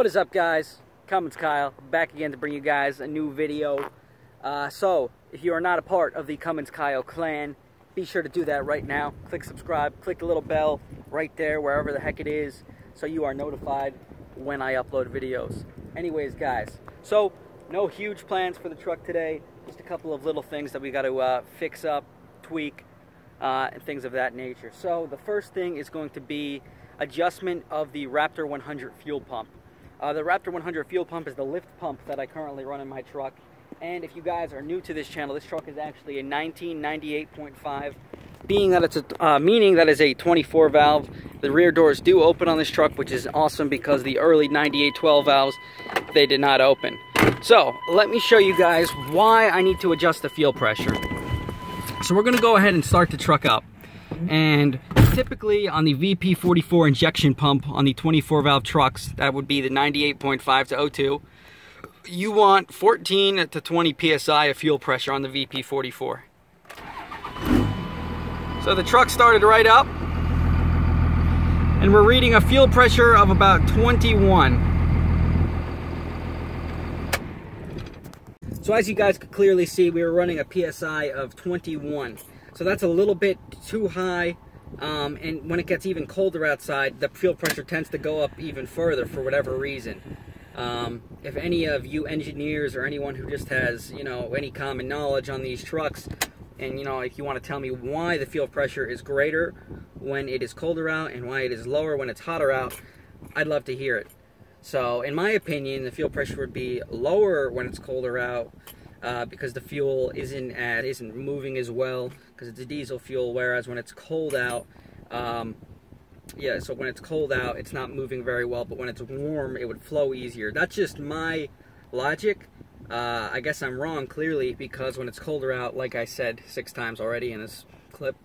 What is up, guys? Cummins Kyle, back again to bring you guys a new video. So, if you are not a part of the Cummins Kyle clan, be sure to do that right now. Click subscribe, click the little bell right there, wherever the heck it is, so you are notified when I upload videos. Anyways, guys, so no huge plans for the truck today, just a couple of little things that we got to fix up, tweak, and things of that nature. So the first thing is going to be adjustment of the Raptor 100 fuel pump. The Raptor 100 fuel pump is the lift pump that I currently run in my truck. And if you guys are new to this channel, this truck is actually a 1998.5, meaning that is a 24 valve. The rear doors do open on this truck, which is awesome because the early 98 12 valves, they did not open. So let me show you guys why I need to adjust the fuel pressure. So we're going to go ahead and start the truck up. And typically on the VP44 injection pump on the 24 valve trucks, that would be the 98.5 to 02, you want 14 to 20 psi of fuel pressure on the VP44. So the truck started right up, and we're reading a fuel pressure of about 21. So as you guys could clearly see, we were running a PSI of 21. So that's a little bit too high, and when it gets even colder outside, the fuel pressure tends to go up even further for whatever reason. If any of you engineers or anyone who just has, any common knowledge on these trucks, and if you want to tell me why the fuel pressure is greater when it is colder out and why it is lower when it's hotter out, I'd love to hear it. So in my opinion, the fuel pressure would be lower when it's colder out, because the fuel isn't moving as well because it's a diesel fuel, whereas when it's cold out, so when it's cold out, it's not moving very well, but when it's warm, it would flow easier. That's just my logic. I guess I'm wrong, clearly, because when it's colder out, like I said 6 times already in this clip,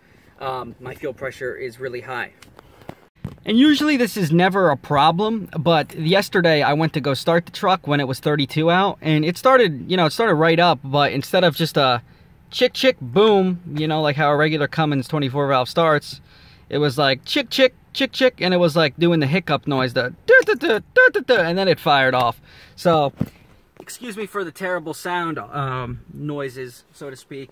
my fuel pressure is really high. And usually this is never a problem, but yesterday I went to go start the truck when it was 32 out, and it started, it started right up, but instead of just a chick chick boom, like how a regular Cummins 24 valve starts, it was like chick chick chick chick, and it was like doing the hiccup noise, the and then it fired off. So excuse me for the terrible sound noises, so to speak,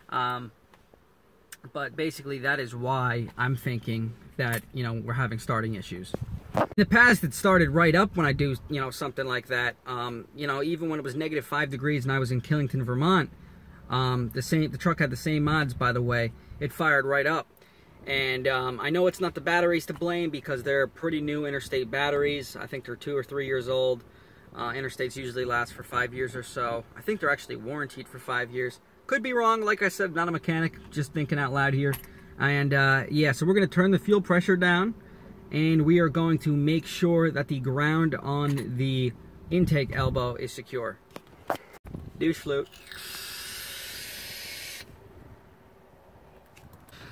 but basically that is why I'm thinking that we're having starting issues. In the past, it started right up when I do something like that. Even when it was -5 degrees and I was in Killington, Vermont, the truck had the same mods, by the way. It fired right up. And I know it's not the batteries to blame because they're pretty new interstate batteries. I think they're 2 or 3 years old. Interstates usually last for 5 years or so. I think they're actually warranted for 5 years. Could be wrong. Like I said, not a mechanic, just thinking out loud here. And yeah, so we're going to turn the fuel pressure down, and we are going to make sure that the ground on the intake elbow is secure. Douche flute.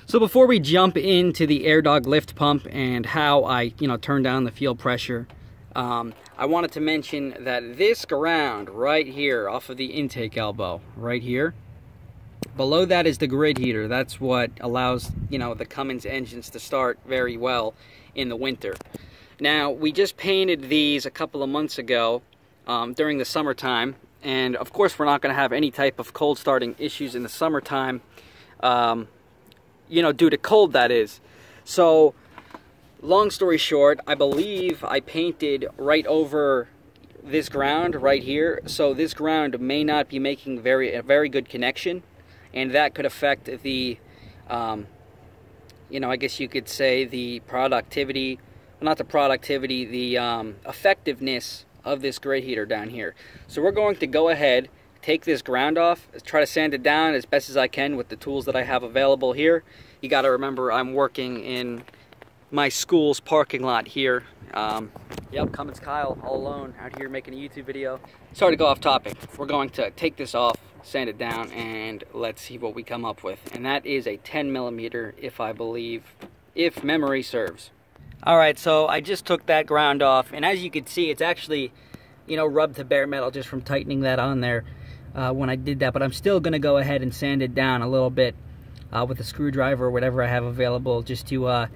So before we jump into the AirDog lift pump and how I, turn down the fuel pressure, I wanted to mention that this ground right here off of the intake elbow, right here, below that is the grid heater. That's what allows, the Cummins engines to start very well in the winter. Now, we just painted these a couple of months ago during the summertime, and of course we're not going to have any type of cold starting issues in the summertime, due to cold, that is. So, long story short, I believe I painted right over this ground right here, so this ground may not be making a very good connection, and that could affect the, I guess you could say the productivity, not the productivity, the effectiveness of this grid heater down here. So we're going to go ahead, take this ground off, try to sand it down as best as I can with the tools that I have available here. You got to remember, I'm working in my school's parking lot here. Yep, Cummins Kyle, all alone, out here making a YouTube video. Sorry to go off topic. We're going to take this off, sand it down, and let's see what we come up with. And that is a 10mm, if memory serves. Alright, so I just took that ground off, and as you can see, it's actually, rubbed to bare metal just from tightening that on there when I did that. But I'm still going to go ahead and sand it down a little bit with a screwdriver or whatever I have available, just to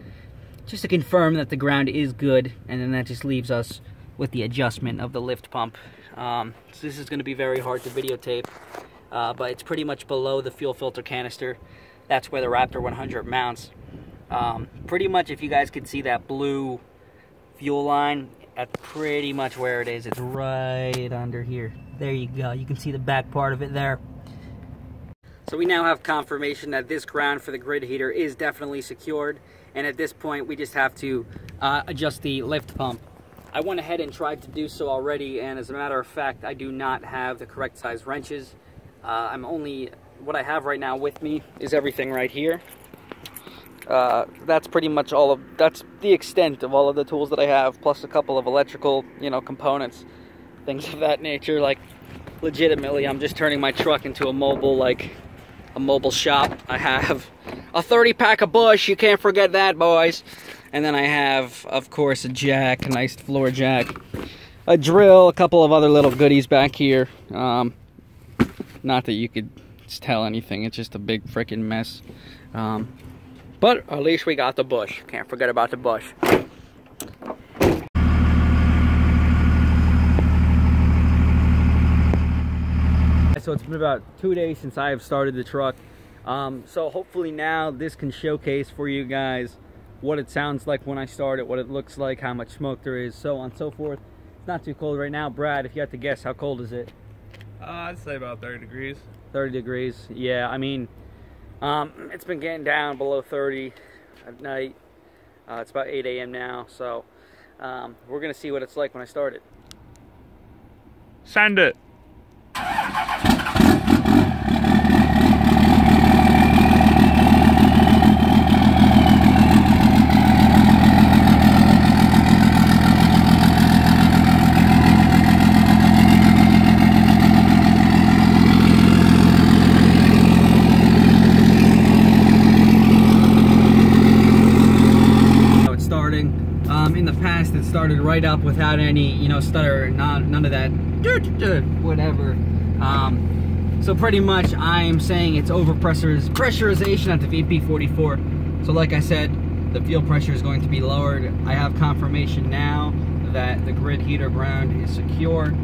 confirm that the ground is good, and then that just leaves us with the adjustment of the lift pump. So this is going to be very hard to videotape, but it's pretty much below the fuel filter canister. That's where the Raptor 100 mounts. Pretty much, if you guys could see that blue fuel line, that's pretty much where it is. It's right under here. There you go. You can see the back part of it there. So we now have confirmation that this ground for the grid heater is definitely secured, and at this point we just have to adjust the lift pump. I went ahead and tried to do so already, and as a matter of fact, I do not have the correct size wrenches. What I have right now with me is everything right here. That's pretty much that's the extent of all of the tools that I have, plus a couple of electrical, components, things of that nature. Like, legitimately, I'm just turning my truck into a mobile shop. I have a 30-pack of Bush, you can't forget that, boys. And then I have, of course, a jack, a nice floor jack, a drill, a couple of other little goodies back here. Not that you could tell anything, it's just a big freaking mess. But at least we got the Bush. Can't forget about the Bush. So it's been about 2 days since I have started the truck. So hopefully now this can showcase for you guys what it sounds like when I start it, what it looks like, how much smoke there is, so on and so forth. It's not too cold right now. Brad, if you had to guess, how cold is it? I'd say about 30 degrees. 30 degrees, yeah. I mean, it's been getting down below 30 at night. It's about 8 a.m. now, so we're going to see what it's like when I start it. Send it. In the past, it started right up without any, stutter, none of that, whatever. So pretty much, I am saying it's pressurization at the VP44. So like I said, the fuel pressure is going to be lowered. I have confirmation now that the grid heater ground is secure.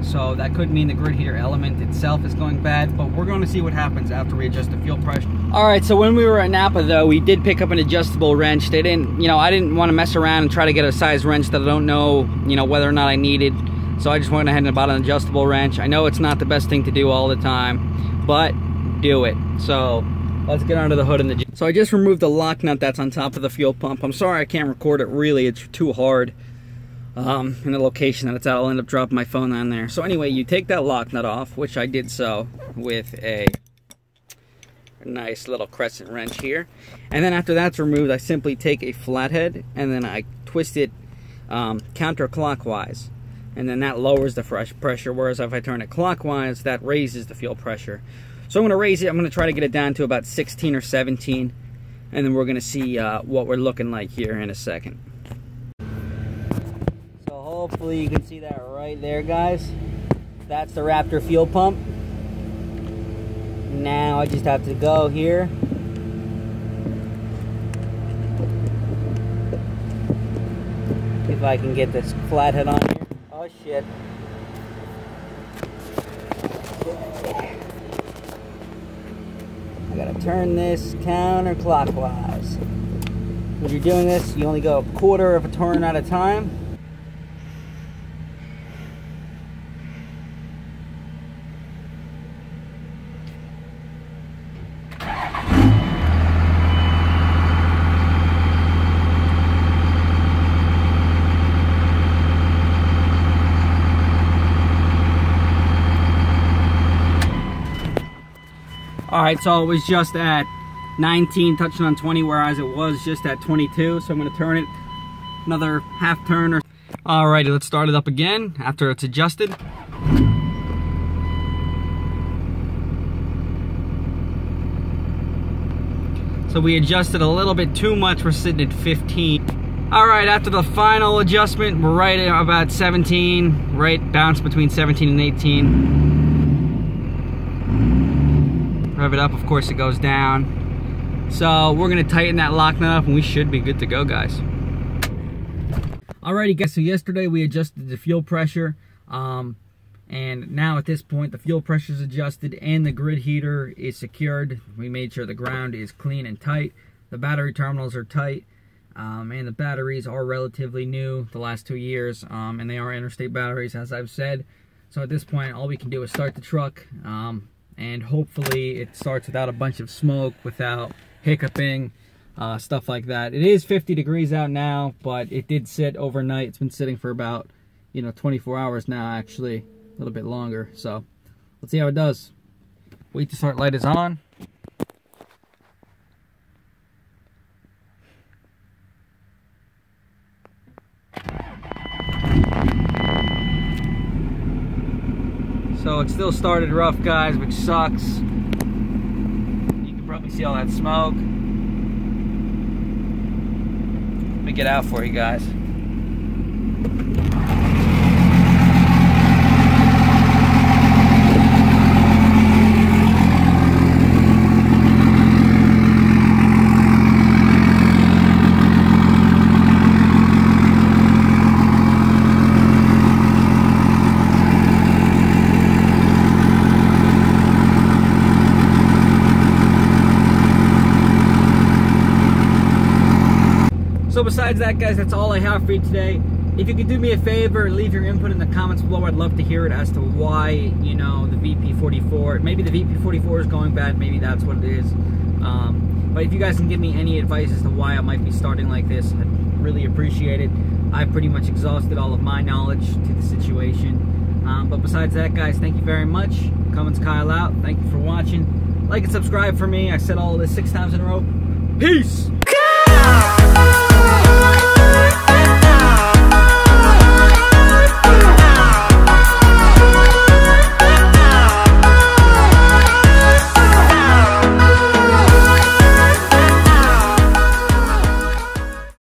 So that could mean the grid heater element itself is going bad, but we're going to see what happens after we adjust the fuel pressure. All right, so when we were at Napa though, we did pick up an adjustable wrench. They didn't, I didn't want to mess around and try to get a size wrench that I don't know, whether or not I needed. So I just went ahead and bought an adjustable wrench. I know it's not the best thing to do all the time, but do it. So let's get under the hood in the. So I just removed the lock nut that's on top of the fuel pump. I'm sorry I can't record it really, it's too hard. In the location that it's at, I'll end up dropping my phone on there. So anyway, you take that lock nut off, which I did so with a nice little crescent wrench here. And then after that's removed, I simply take a flathead and then I twist it counterclockwise. And then that lowers the pressure, whereas if I turn it clockwise, that raises the fuel pressure. So I'm going to raise it. I'm going to try to get it down to about 16 or 17. And then we're going to see what we're looking like here in a second. Hopefully you can see that right there, guys. That's the Raptor fuel pump. Now I just have to go here. If I can get this flathead on here. Oh shit. I gotta turn this counterclockwise. When you're doing this, you only go a quarter of a turn at a time. Alright, so it was just at 19, touching on 20, whereas it was just at 22. So I'm going to turn it another half turn. Alrighty, let's start it up again after it's adjusted. So we adjusted a little bit too much. We're sitting at 15. Alright, after the final adjustment, we're right at about 17. Right, bounce between 17 and 18. Rev it up, of course it goes down. So we're gonna tighten that lock nut up and we should be good to go, guys. Alrighty guys, so yesterday we adjusted the fuel pressure, and now at this point the fuel pressure is adjusted and the grid heater is secured. We made sure the ground is clean and tight. The battery terminals are tight, and the batteries are relatively new, the last 2 years, and they are interstate batteries, as I've said. So at this point all we can do is start the truck, and hopefully it starts without a bunch of smoke, without hiccuping, stuff like that. It is 50 degrees out now, but it did sit overnight. It's been sitting for about 24 hours now, actually a little bit longer. So let's see how it does. Wait to start light is on. So it still started rough, guys, which sucks. You can probably see all that smoke. Let me get out for you guys. So besides that, guys, that's all I have for you today. If you could do me a favor, leave your input in the comments below. I'd love to hear it as to why, the VP44, maybe the VP44 is going bad, maybe that's what it is. But if you guys can give me any advice as to why I might be starting like this, I'd really appreciate it. I've pretty much exhausted all of my knowledge to the situation. But besides that, guys, thank you very much. Cummins Kyle out. Thank you for watching. Like and subscribe for me. I said all of this 6 times in a row. Peace!